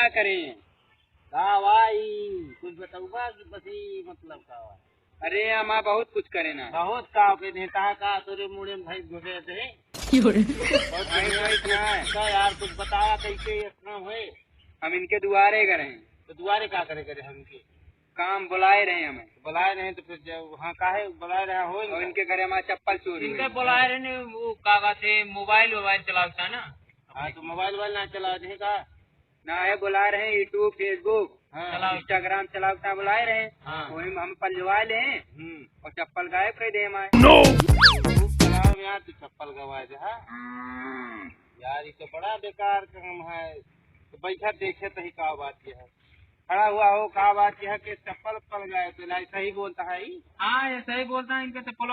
क्या करें? का भाई कुछ बताऊंगा कि बसी मतलब का भाई? अरे हमारा बहुत कुछ करे ना। बहुत का के नेता का तोरे मुड़े में भाई घुसे थे। बहुत का यार कुछ बताया कैसे इतना हुए? हम इनके दुआरे करे हैं। तो दुआरे क्या करे करे हम इनके काम बुलाए रहे हमें। बुलाए रहे तो फिर जब वहाँ काहे बुलाए रहे हो? और इनके घर हमारा चप्पल चोरी इनके बुलाए रहे ने वो का बात है मोबाइल चलाता है ना। हाँ तो मोबाइल ना चला दे का ना है बुला रहे हैं यूट्यूब फेसबुक हाँ इंस्टाग्राम चलाता बुलाए रहे हैं। हाँ। वही हम पलवा ले और चप्पल गायब कर दे हमारे। चलाओ यार तो चप्पल गवा दे। यार ये तो बड़ा बेकार काम है। तो बैठा देखे तो ही का बात यह है खड़ा हुआ हो का बात यह कि चप्पल पल गए तो ऐसा ही बोलता है ही। हाँ ऐसा ही बोलता है। इनके चप्पल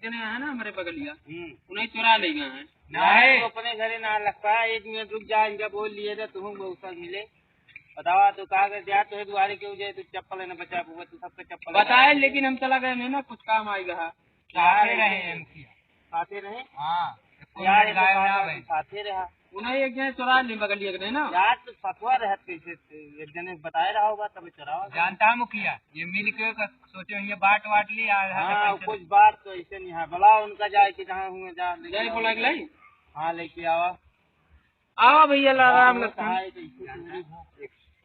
जने है ना हमारे बगलिया उन्हें चुरा ले गए हैं। नहीं तो अपने घरे ना लगता है। 1 मिनट रुक जा इनका बोल लिए थे तुम बहुत मिले बतावा तो कहा गया तो दुआरे क्यों जाए? तू चप्पल है ना बचा पूरा तू सबके चप्पल बताए लेकिन हम चला गए नहीं ना कुछ काम आएगा। आते रहे हाँ यार साथे रहा उन्हें एक जने चुरा ले बगलिया के ना यार तो फतवा रहत कैसे एक जने बताया रहा होगा तब चुरावा जानता है मुखिया ये मिल के सोचे ये बाट वाट लिया। हाँ कुछ बात तो ऐसे नहीं है बुलाओ उनका जाए कि जहाँ हुए जा जय बोला लाई। हाँ लेके आवा आओ भैया राम लखन।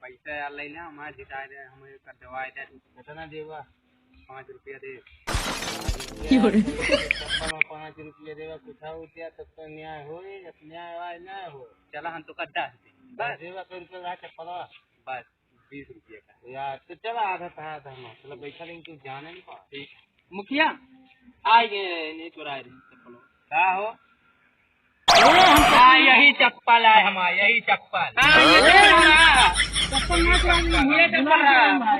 पैसा यार ले ना हमारे जिता दे हमें कर दवाई दे। कितना देवा? 5 रुपया दे। 5 रुपया देवा कुछ रुपया तब तो न्याय हो न्याय हो। चला हम तो कद्दा बस देवा तो रुपया रहा चप्पल बस 20 रुपया का यार तो चला आधा था मतलब बैठा लेकिन तू जाने नहीं पा मुखिया आए गए नहीं चुराए रहे चप्पल क्या हो? हाँ यही चप्पल है हमारा यही चप्पल।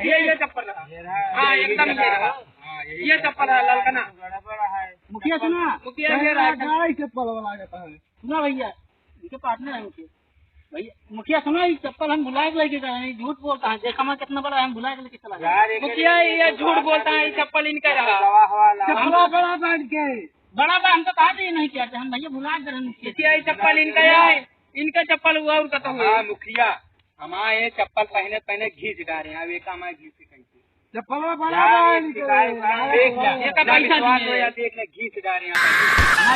ये चप्पल हाँ एकदम ये चप्पल है ललकना। मुखिया सुना मुखिया चप्पल वाला जाता है सुना भैया इनके पार्टनर है भैया मुखिया सुना ये चप्पल हम भुलाए लेके गए झूठ बोलता है। देखा मैं कितना बड़ा हम भुलाए लेके चला गया। मुखिया ये झूठ बोलता है ये चप्पल इनका रहा बड़ा बैठ के बड़ा बड़ा हम तो कहा ये नहीं कहते हम भैया भुला दे रहे मुखिया ये चप्पल इनका है इनका चप्पल हुआ और का तो हुआ। मुखिया हमारे चप्पल पहने घींच डाले अब एक हमारे घींच से कहीं चप्पल देख ले घींच डाले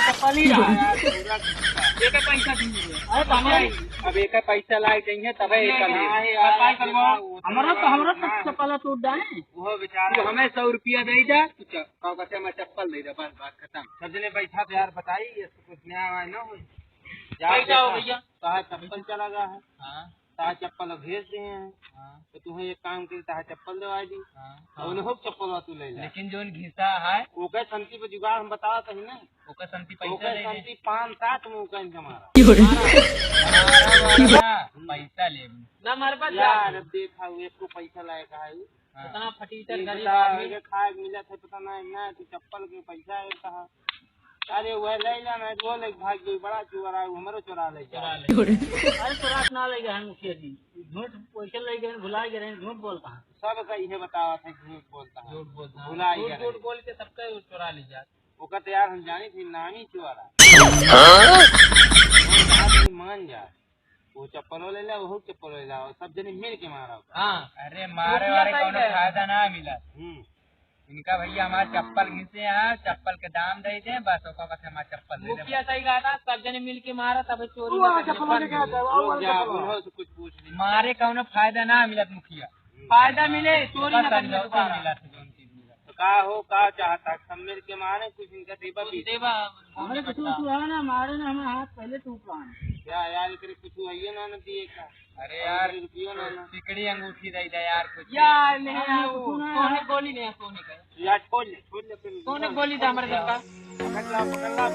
चप्पल ही एक पैसा अब एक पैसा लाए चाहिए तब हमारा चप्पल टूट जाए वो बेचारा हमें 100 रुपया दे जा कैसे मैं चप्पल दे दे बस बात खत्म। सब जने बैठा तो यार बताइए कुछ नया न हो भैया चप्पल चला गया है। ताहा चप्पल भेज दिए हैं तो तुम्हें एक काम करी ताहा चप्पल दवा दी और चप्पल तू ले लेकिन जो घिसा है ओके संति पे जुगाड़ हम बता कहीं नहीं ओके संति पैसा संति 5-7 में ओके हमारा पैसा ले ना हमारे पास यार देखा हुए को पैसा लायक है इतना फटीचर खाए मिला थे पता नहीं तू चप्पल के पैसा है कहा अरे वह ले जाना वो ले भाग गई बड़ा चोरा है हमारे चोरा ले अरे चोरा ना ले गए मुखिया जी झूठ पैसे ले गए भुला गए झूठ बोलता है सब का ये बतावा था झूठ बोलता है भुला झूठ बोल के सबका चोरा ले जा ओका तो यार हम जानी थी नाम ही चोरा मान जा वो चप्पल ले ला वो चप्पल ले ला सब जने मिल के मारा। हाँ अरे मारे वाले को फायदा ना मिला इनका भैया हमारे चप्पल घिसे हैं चप्पल के दाम दे दे बस हमारा चप्पल मुखिया सही कहा था सब जने मिल के मारा तब चोरी कुछ पूछ मारे कौन फायदा ना मिला मुखिया फायदा मिले चोरी मिला तो का हो का चाहता सब मिल के मारे कुछ इनका देवा हमारे कुछ ना मारे ना हमें हाथ पहले टूट रहा क्या यार कुछ आइए ना दिए का। अरे यार सिकड़ी अंगूठी दे दे यार कुछ यार सोने गोली नहीं सोने का यार छोड़ ले सोने गोली दे हमारे घर का पकड़ ला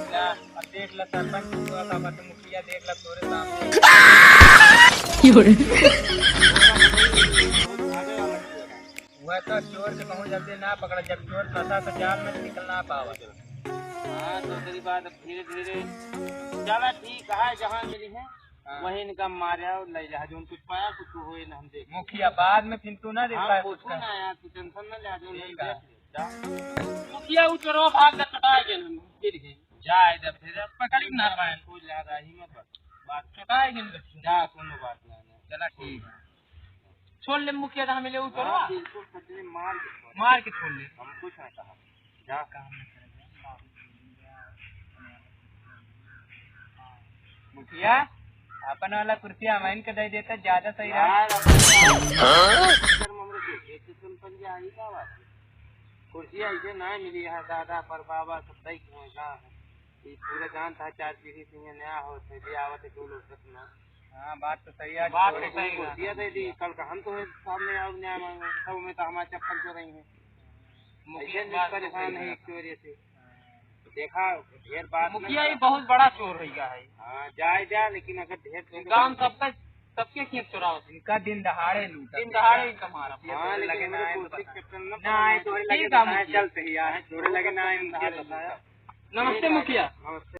देख ला सरपंच हुआ था मत मुखिया देख ला तोरे सामने वह तो चोर से कहूँ जल्दी ना पकड़ा जब चोर फंसा तो जाल में निकलना पावा। हाँ तो तेरी बात धीरे धीरे चला ठीक है जहाँ मिली है वही इनका मारा और ले जा जो कुछ पाया कुछ हो ना हम देख मुखिया बाद में फिर तू ना देखा कुछ ना यार तू टेंशन ना ले मुखिया उचरो भाग कटाए गए हम गिर गए जा इधर फिर पकड़ी ना पाए कुछ ज्यादा ही मत बात कटाए गए जा कोनो बात नहीं चला ठीक है। छोड़ ले मुखिया तो हमें ले वो छोड़वा हाँ, बिल्कुल सच्चे मार के छोड़ ले। हम कुछ नहीं कहा जा मुखिया अपन वाला कुर्सी हमारे के दे देता ज्यादा सही रहा। यार कुर्सी ऐसे ना मिली है दादा पर बाबा सब तय क्यों का पूरा जान था 4 पीढ़ी से नया हो ले आवत है लोग सपना। हाँ बात तो सही है, बात तो सही कुर्सियाँ दे दी कल का हम तो सामने आओ न्याय मांगे सब में तो हमारे चप्पल चो रही है ऐसे नहीं परेशान है एक वजह से देखा ढेर बात मुखिया ये बहुत बड़ा चोर हो गया है। हाँ जाए जा लेकिन अगर ढेर गांव सबका सबके खेत चुरा इनका दिन दहाड़े लूटा दिन दहाड़े ही कमारा। हाँ लेकिन ना आए तो चलते ही आए चोरे लगे ना नमस्ते मुखिया। नमस्ते।